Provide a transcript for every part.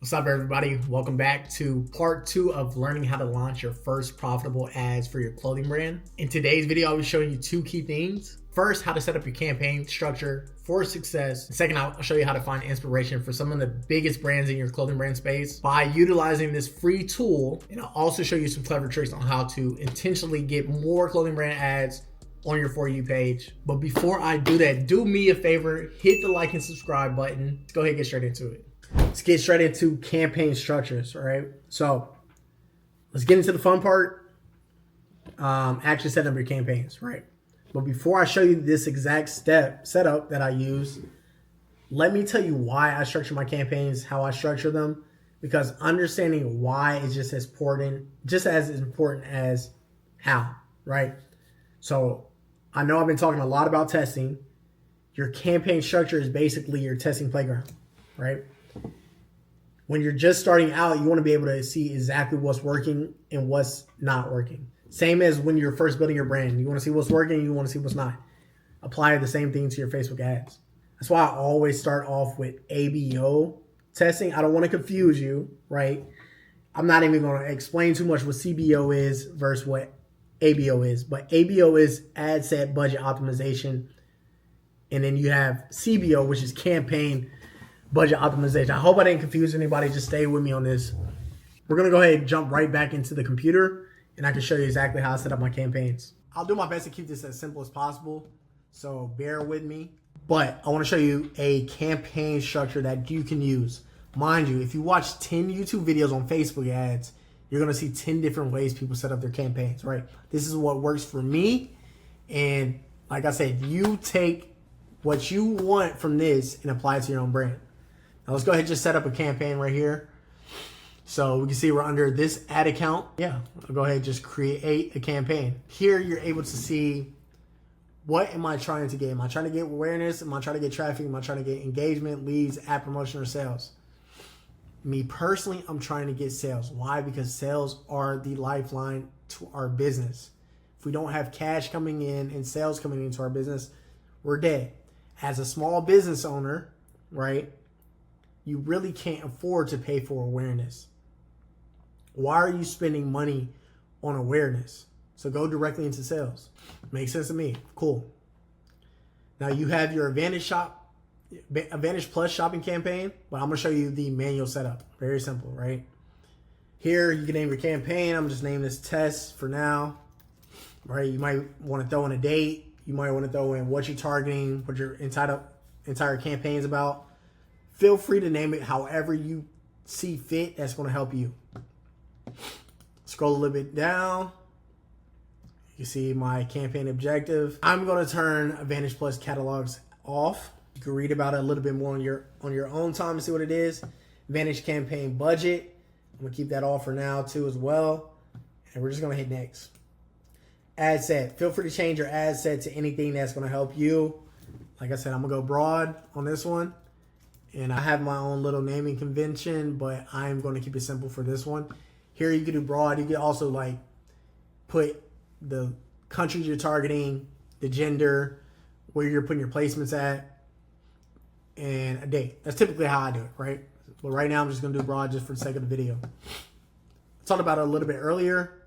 What's up, everybody? Welcome back to part 2 of learning how to launch your first profitable ads for your clothing brand. In today's video, I'll be showing you two key things. First, how to set up your campaign structure for success. And second, I'll show you how to find inspiration for some of the biggest brands in your clothing brand space by utilizing this free tool. And I'll also show you some clever tricks on how to intentionally get more clothing brand ads on your For You page. But before I do that, do me a favor, hit the like and subscribe button. Let's go ahead and get straight into it. Let's get straight into campaign structures, all right? So let's get into the fun part. Actually setting up your campaigns, right? But before I show you this exact setup that I use, let me tell you why I structure my campaigns, how I structure them, because understanding why is just as important as how, right? So I know I've been talking a lot about testing. Your campaign structure is basically your testing playground, right? When you're just starting out, you want to be able to see exactly what's working and what's not working. Same as when you're first building your brand. You want to see what's working, you want to see what's not. Apply the same thing to your Facebook ads. That's why I always start off with ABO testing. I don't want to confuse you, right? I'm not even going to explain too much what CBO is versus what ABO is. But ABO is ad set budget optimization. And then you have CBO, which is campaign budget optimization. I hope I didn't confuse anybody. Just stay with me on this. We're going to go ahead and jump right back into the computer, and I can show you exactly how I set up my campaigns. I'll do my best to keep this as simple as possible, so bear with me. But I want to show you a campaign structure that you can use. Mind you, if you watch 10 YouTube videos on Facebook ads, you're going to see 10 different ways people set up their campaigns, right? This is what works for me. And like I said, you take what you want from this and apply it to your own brand. Now let's go ahead and just set up a campaign right here. So we can see we're under this ad account. Yeah, I'll go ahead and just create a campaign. Here you're able to see, what am I trying to get? Am I trying to get awareness? Am I trying to get traffic? Am I trying to get engagement, leads, ad promotion, or sales? Me personally, I'm trying to get sales. Why? Because sales are the lifeline to our business. If we don't have cash coming in and sales coming into our business, we're dead. As a small business owner, right, you really can't afford to pay for awareness. Why are you spending money on awareness? So go directly into sales. Makes sense to me. Cool. Now you have your Advantage Plus shopping campaign, but I'm going to show you the manual setup. Very simple, right? Here you can name your campaign. I'm just naming this test for now, right? You might want to throw in a date. You might want to throw in what you're targeting, what your entire campaign is about. Feel free to name it however you see fit. That's going to help you. Scroll a little bit down. You see my campaign objective. I'm going to turn Advantage Plus catalogs off. You can read about it a little bit more on your own time to see what it is. Advantage campaign budget. I'm going to keep that off for now too as well. And we're just going to hit next. Ad set. Feel free to change your ad set to anything that's going to help you. Like I said, I'm going to go broad on this one. And I have my own little naming convention, but I'm going to keep it simple for this one. Here you can do broad. You can also like put the countries you're targeting, the gender, where you're putting your placements at, and a date. That's typically how I do it, right? But right now I'm just going to do broad just for the sake of the video. I talked about it a little bit earlier.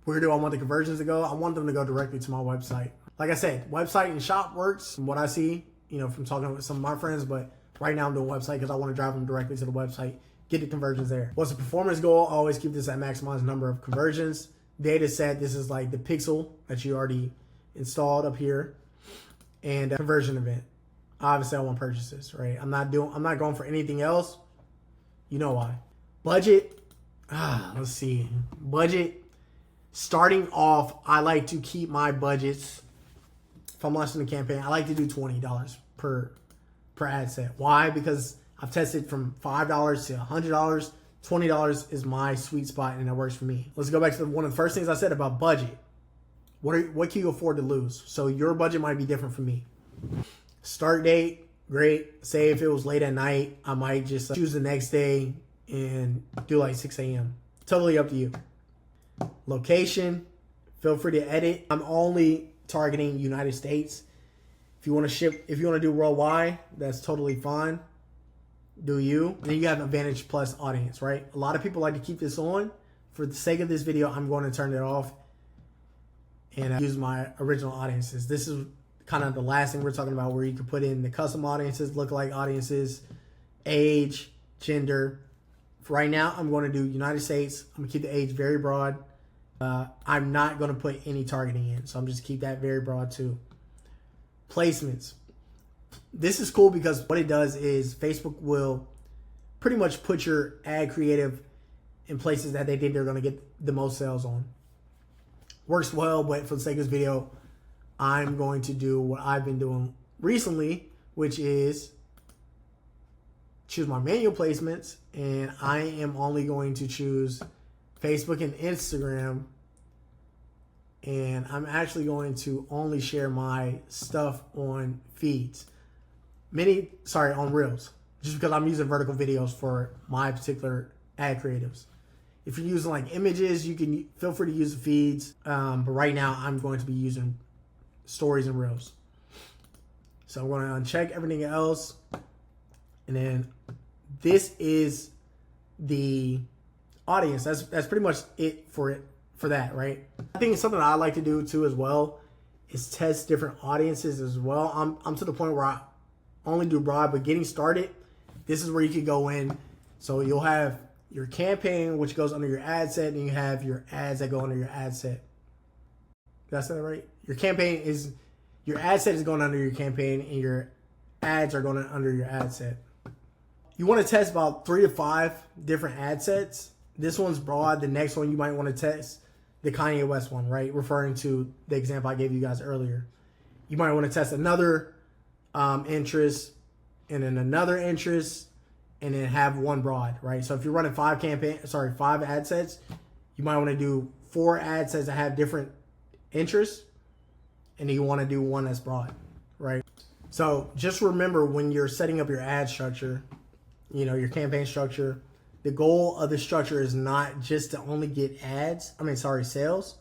Where do I want the conversions to go? I want them to go directly to my website. Like I said, website and shop works from what I see, from talking with some of my friends, but right now I'm doing website because I want to drive them directly to the website, get the conversions there. What's the performance goal? I always keep this at maximize number of conversions. Data set, this is like the pixel that you already installed up here. And conversion event. Obviously I want purchases, right? I'm not going for anything else. You know why. Budget. Let's see. Budget. Starting off, I like to keep my budgets. If I'm launching a campaign, I like to do $20 per ad set. Why? Because I've tested from $5 to $100. $20 is my sweet spot, and that works for me. Let's go back to one of the first things I said about budget. What can you afford to lose? So your budget might be different from me. Start date, great. Say if it was late at night, I might just choose the next day and do like 6 a.m. Totally up to you. Location, feel free to edit. I'm only targeting United States. If you want to do worldwide, that's totally fine. do you. And then you have Advantage Plus audience, right? A lot of people like to keep this on. For the sake of this video, I'm going to turn it off and use my original audiences. This is kind of the last thing we're talking about, where you can put in the custom audiences, lookalike audiences, age, gender. For right now, I'm going to do United States. I'm going to keep the age very broad. I'm not going to put any targeting in, so I'm just keep that very broad too. Placements. This is cool because what it does is Facebook will pretty much put your ad creative in places that they think they're going to get the most sales on. Works well, but for the sake of this video, I'm going to do what I've been doing recently, which is choose my manual placements, and I am only going to choose Facebook and Instagram, and I'm actually going to only share my stuff on feeds. On Reels, just because I'm using vertical videos for my particular ad creatives. If you're using like images, you can feel free to use the feeds, but right now I'm going to be using stories and Reels. So I'm going to uncheck everything else, and then this is the audience. That's pretty much it for that, right? I think something I like to do too as well is test different audiences as well. I'm to the point where I only do broad, but getting started, this is where you can go in. So you'll have your campaign, which goes under your ad set, and you have your ads that go under your ad set. Did I say that right? Your ad set is going under your campaign, and your ads are going under your ad set. You want to test about 3 to 5 different ad sets. This one's broad. The next one you might want to test the Kanye West one, right? Referring to the example I gave you guys earlier. You might want to test another interest, and then another interest, and then have one broad, right? So if you're running 5 ad sets, you might want to do 4 ad sets that have different interests, and you want to do one that's broad, right? So just remember, when you're setting up your ad structure, your campaign structure, the goal of the structure is not just to only get sales.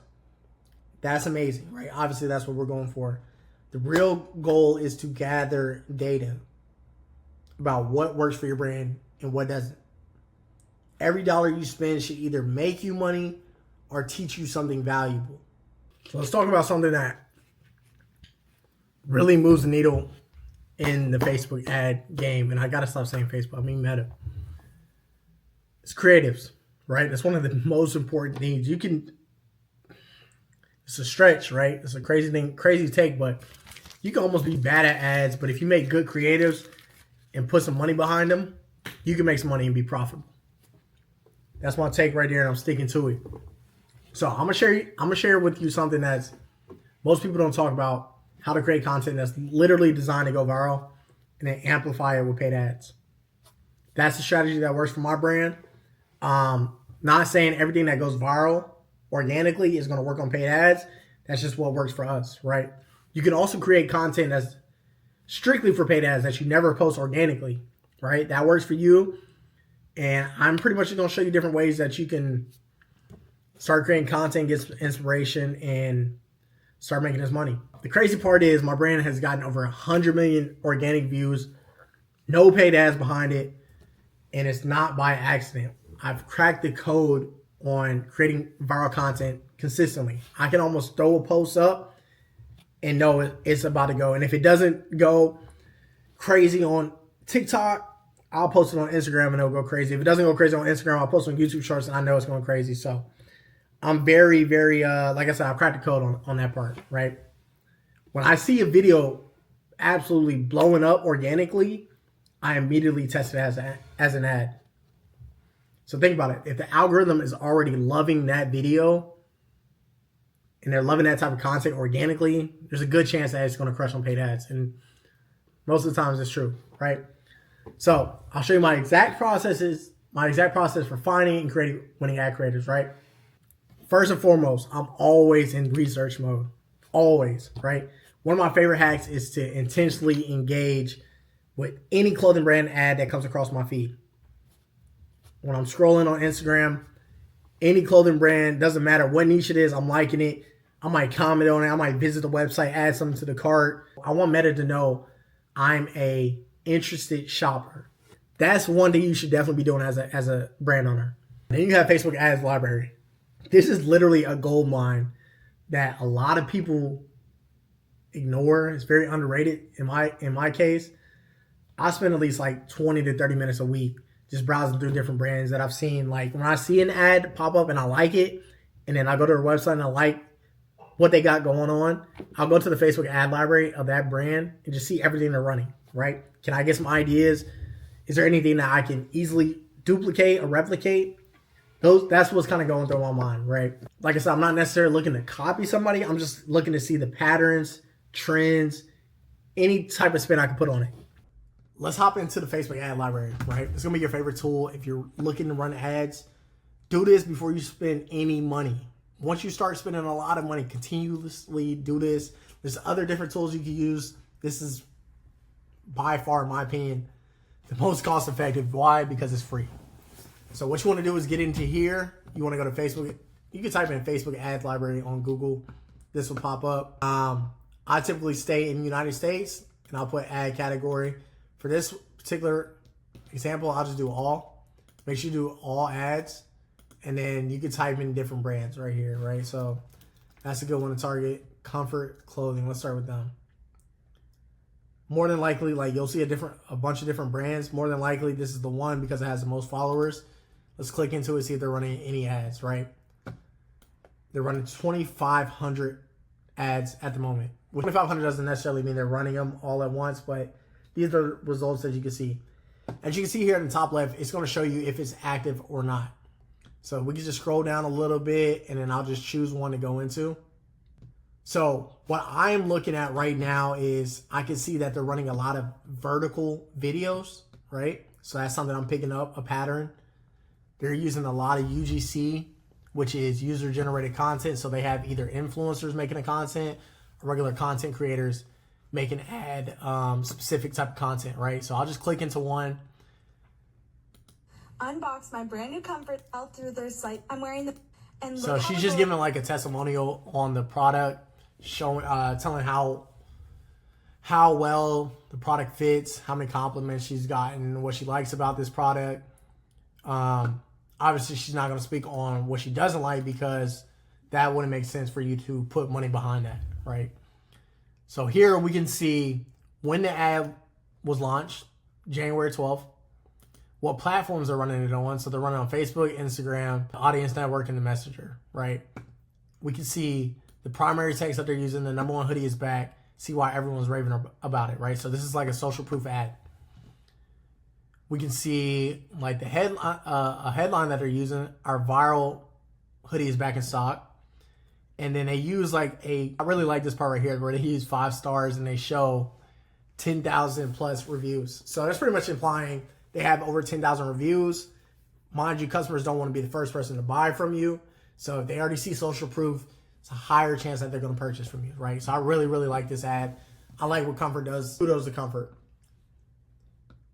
That's amazing, right? Obviously, that's what we're going for. The real goal is to gather data about what works for your brand and what doesn't. Every dollar you spend should either make you money or teach you something valuable. So let's talk about something that really moves the needle in the Facebook ad game. And I got to stop saying Facebook. I mean Meta. It's creatives, right? That's one of the most important things. It's a stretch, right? It's a crazy take, but you can almost be bad at ads, but if you make good creatives and put some money behind them, you can make some money and be profitable. That's my take right there, and I'm sticking to it. So I'm gonna share with you something that's most people don't talk about: how to create content that's literally designed to go viral and then amplify it with paid ads. That's the strategy that works for my brand. Not saying everything that goes viral organically is going to work on paid ads. That's just what works for us, right? You can also create content that's strictly for paid ads that you never post organically, right? That works for you. And I'm pretty much going to show you different ways that you can start creating content, get inspiration, and start making this money. The crazy part is my brand has gotten over 100 million organic views, no paid ads behind it, and it's not by accident. I've cracked the code on creating viral content consistently. I can almost throw a post up and know it's about to go. And if it doesn't go crazy on TikTok, I'll post it on Instagram and it'll go crazy. If it doesn't go crazy on Instagram, I'll post it on YouTube Shorts and I know it's going crazy. So I'm very, very, like I said, I've cracked the code on that part, right? When I see a video absolutely blowing up organically, I immediately test it as an ad. So think about it. If the algorithm is already loving that video and they're loving that type of content organically, there's a good chance that it's going to crush on paid ads. And most of the times it's true, right? So I'll show you my exact process for finding and creating winning ad creators, right? First and foremost, I'm always in research mode. Always, right? One of my favorite hacks is to intentionally engage with any clothing brand ad that comes across my feed. When I'm scrolling on Instagram, any clothing brand, doesn't matter what niche it is, I'm liking it. I might comment on it. I might visit the website, add something to the cart. I want Meta to know I'm a interested shopper. That's one thing you should definitely be doing as a brand owner. Then you have Facebook Ads Library. This is literally a gold mine that a lot of people ignore. It's very underrated in my case. I spend at least like 20 to 30 minutes a week just browsing through different brands that I've seen. Like when I see an ad pop up and I like it, and then I go to their website and I like what they got going on, I'll go to the Facebook ad library of that brand and just see everything they're running, right? Can I get some ideas? Is there anything that I can easily duplicate or replicate? That's what's kind of going through my mind, right? Like I said, I'm not necessarily looking to copy somebody. I'm just looking to see the patterns, trends, any type of spin I can put on it. Let's hop into the Facebook ad library, right? It's gonna be your favorite tool if you're looking to run ads. Do this before you spend any money. Once you start spending a lot of money, continuously do this. There's other different tools you can use. This is by far, in my opinion, the most cost effective. Why? Because it's free. So what you want to do is get into here. You want to go to Facebook. You can type in Facebook Ads Library on Google. This will pop up. I typically stay in the United States, and I'll put ad category. For this particular example, I'll just do all. Make sure you do all ads, and then you can type in different brands right here, right? So that's a good one to target. Comfort clothing. Let's start with them. More than likely, like you'll see a bunch of different brands. More than likely, this is the one because it has the most followers. Let's click into it, see if they're running any ads, right? They're running 2,500 ads at the moment. 2,500 doesn't necessarily mean they're running them all at once, but these are the results that you can see. As you can see here in the top left, it's going to show you if it's active or not. So we can just scroll down a little bit, and then I'll just choose one to go into. So what I'm looking at right now is I can see that they're running a lot of vertical videos, right? So that's something I'm picking up, a pattern. They're using a lot of UGC, which is user-generated content. So they have either influencers making the content or regular content creators making ad specific type of content, right? So I'll just click into one. Unbox my brand new comfort out through their site. I'm wearing the... And so she's just giving like a testimonial on the product, showing, telling how well the product fits, how many compliments she's gotten, what she likes about this product. Obviously, she's not going to speak on what she doesn't like because that wouldn't make sense for you to put money behind that, right? So here we can see when the ad was launched, January 12th, what platforms they're running it on. So they're running on Facebook, Instagram, the Audience Network, and the Messenger, right? We can see the primary text that they're using, the number one hoodie is back, see why everyone's raving about it, right? So this is like a social proof ad. We can see like the a headline that they're using, our viral hoodie is back in stock. And then they use like I really like this part right here where they use 5 stars and they show 10,000 plus reviews. So that's pretty much implying they have over 10,000 reviews. Mind you, customers don't want to be the first person to buy from you. So if they already see social proof, it's a higher chance that they're going to purchase from you, right? So I really, really like this ad. I like what Comfort does. Kudos to Comfort.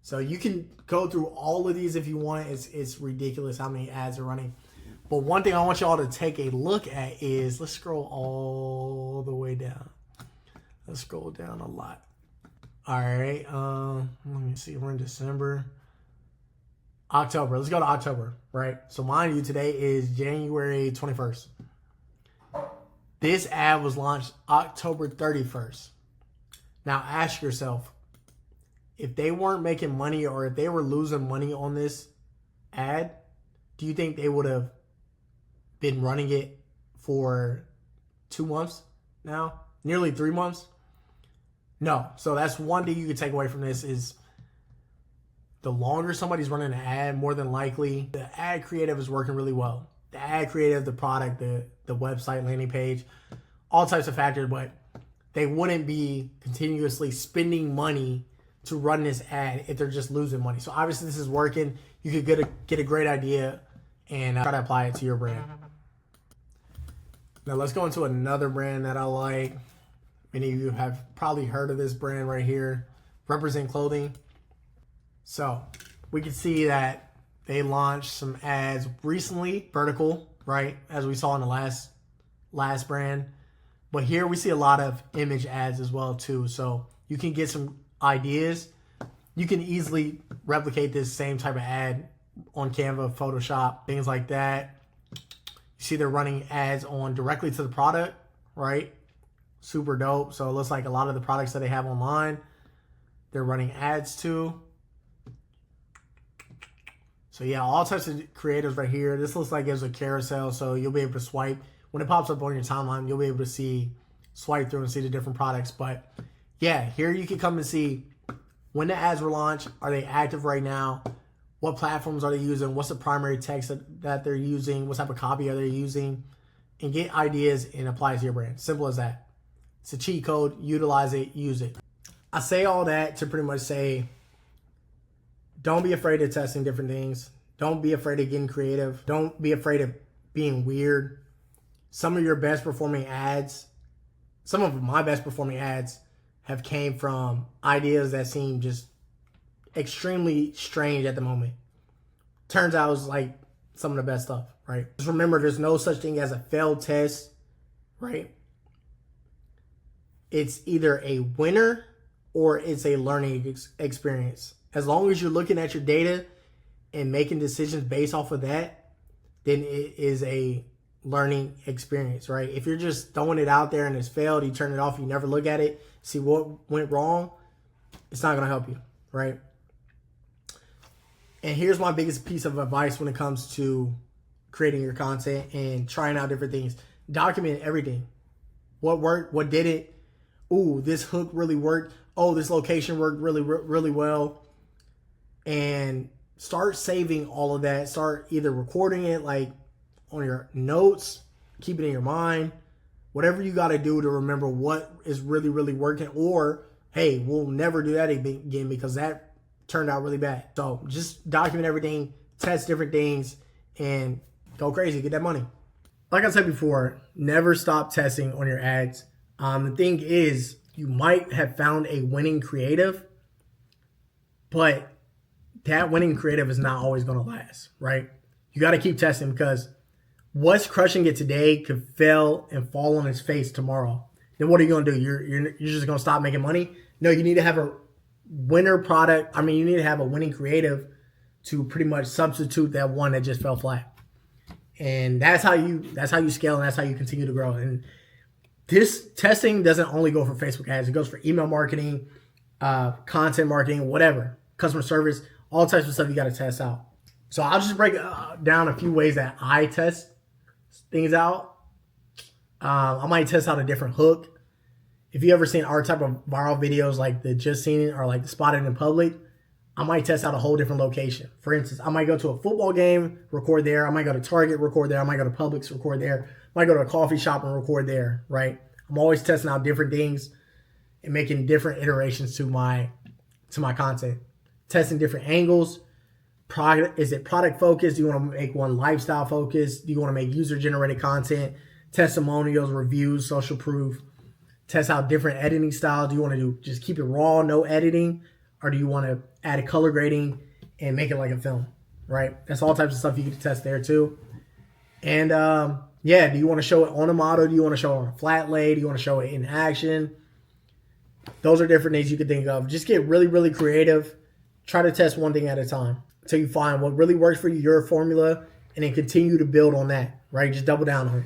So you can go through all of these if you want. It's ridiculous how many ads are running. But one thing I want y'all to take a look at is, let's scroll all the way down. Let's scroll down a lot. All right. Let me see. We're in December. October. Let's go to October, right? So mind you, today is January 21st. This ad was launched October 31st. Now ask yourself, if they weren't making money or if they were losing money on this ad, do you think they would have been running it for 2 months now? Nearly 3 months? No. So that's one thing you can take away from this is the longer somebody's running an ad, more than likely the ad creative is working really well. The ad creative, the product, the website, landing page, all types of factors, but they wouldn't be continuously spending money to run this ad if they're just losing money. So obviously this is working. You could get a great idea and try to apply it to your brand. Now let's go into another brand that I like. Many of you have probably heard of this brand right here, Represent Clothing. So we can see that they launched some ads recently, vertical, right? As we saw in the last brand. But here we see a lot of image ads as well too. So you can get some ideas. You can easily replicate this same type of ad on Canva, Photoshop, things like that. You see they're running ads on directly to the product, right? Super dope. So it looks like a lot of the products that they have online, they're running ads to. So yeah, all types of creatives right here. This looks like it's a carousel, so you'll be able to swipe. When it pops up on your timeline, you'll be able to swipe through and see the different products. But yeah, here you can come and see when the ads were launched. Are they active right now? What platforms are they using? What's the primary text that they're using? What type of copy are they using? And get ideas and apply it to your brand. Simple as that. It's a cheat code. Utilize it. Use it. I say all that to pretty much say, don't be afraid of testing different things. Don't be afraid of getting creative. Don't be afraid of being weird. Some of your best performing ads, some of my best performing ads have came from ideas that seem just extremely strange at the moment. Turns out it was like some of the best stuff, right? Just remember, there's no such thing as a failed test, right? It's either a winner or it's a learning experience. As long as you're looking at your data and making decisions based off of that, then it is a learning experience, right? If you're just throwing it out there and it's failed, you turn it off, you never look at it, see what went wrong, it's not going to help you, right? And here's my biggest piece of advice when it comes to creating your content and trying out different things. Document everything. What worked, what didn't. Ooh, this hook really worked. Oh, this location worked really well. And start saving all of that. Start either recording it like on your notes, keep it in your mind, whatever you got to do to remember what is really working, or hey, we'll never do that again because that turned out really bad. So just document everything, test different things, and go crazy, get that money. Like I said before, never stop testing on your ads. The thing is, you might have found a winning creative, but that winning creative is not always going to last, right? You got to keep testing, because what's crushing it today could fail and fall on its face tomorrow. Then what are you going to do? You're just going to stop making money? No, you need to have a winner product. I mean, you need to have a winning creative to pretty much substitute that one that just fell flat. And that's how you scale, and that's how you continue to grow. And this testing doesn't only go for Facebook ads. It goes for email marketing, content marketing, whatever, customer service, all types of stuff you got to test out. So I'll just break down a few ways that I test things out. I might test out a different hook. If you ever seen our type of viral videos like the Just Seen It or like the Spotted in Public, I might test out a whole different location. For instance, I might go to a football game, record there. I might go to Target, record there. I might go to Publix, record there. I might go to a coffee shop and record there, right? I'm always testing out different things and making different iterations to my content. Testing different angles. Is it product focused? Do you want to make one lifestyle focused? Do you want to make user generated content? Testimonials, reviews, social proof. Test out different editing styles. Do you want to just keep it raw, no editing? Or do you want to add a color grading and make it like a film, right? That's all types of stuff you get to test there too. And yeah, do you want to show it on a model? Do you want to show it on a flat lay? Do you want to show it in action? Those are different things you can think of. Just get really creative. Try to test one thing at a time until you find what really works for you, your formula, and then continue to build on that, right? Just double down on it.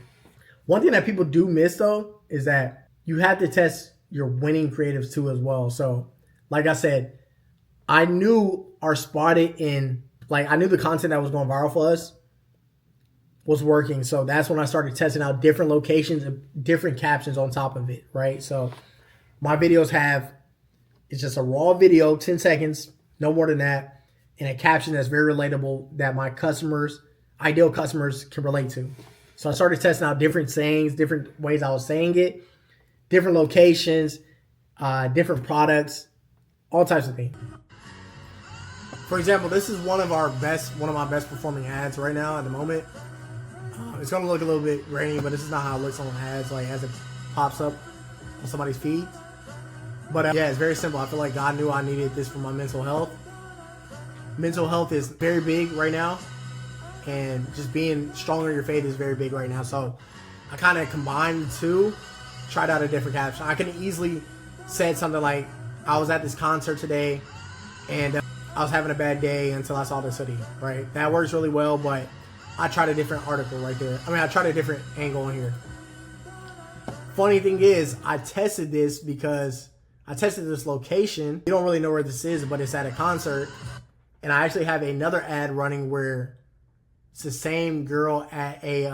One thing that people do miss though is that you have to test your winning creatives too as well. So like I said, I knew our Spotted in, like I knew the content that was going viral for us was working. So that's when I started testing out different locations and different captions on top of it, right? So my videos it's just a raw video, 10 seconds, no more than that, and a caption that's very relatable that my ideal customers can relate to. So I started testing out different sayings, different ways I was saying it, different locations, different products, all types of things. For example, this is one of my best performing ads right now at the moment. It's going to look a little bit grainy, but this is not how it looks on ads, like as it pops up on somebody's feed. But yeah, it's very simple. I feel like God knew I needed this for my mental health. Mental health is very big right now, and just being stronger in your faith is very big right now. So I kind of combined the two, tried out a different caption. I can easily said something like, I was at this concert today, and I was having a bad day until I saw this hoodie, right? That works really well, but I tried a different article right there. I mean, I tried a different angle in here. Funny thing is, I tested this because I tested this location. You don't really know where this is, but it's at a concert. And I actually have another ad running where it's the same girl at a,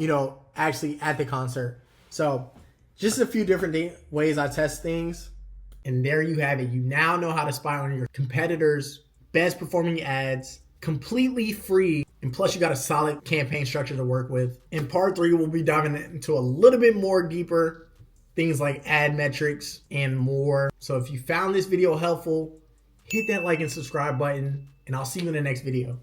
actually at the concert. So just a few different ways I test things. And there you have it. You now know how to spy on your competitors' best performing ads completely free. And plus you got a solid campaign structure to work with. In part 3, we'll be diving into a little bit more deeper things like ad metrics and more. So if you found this video helpful, hit that like and subscribe button, and I'll see you in the next video.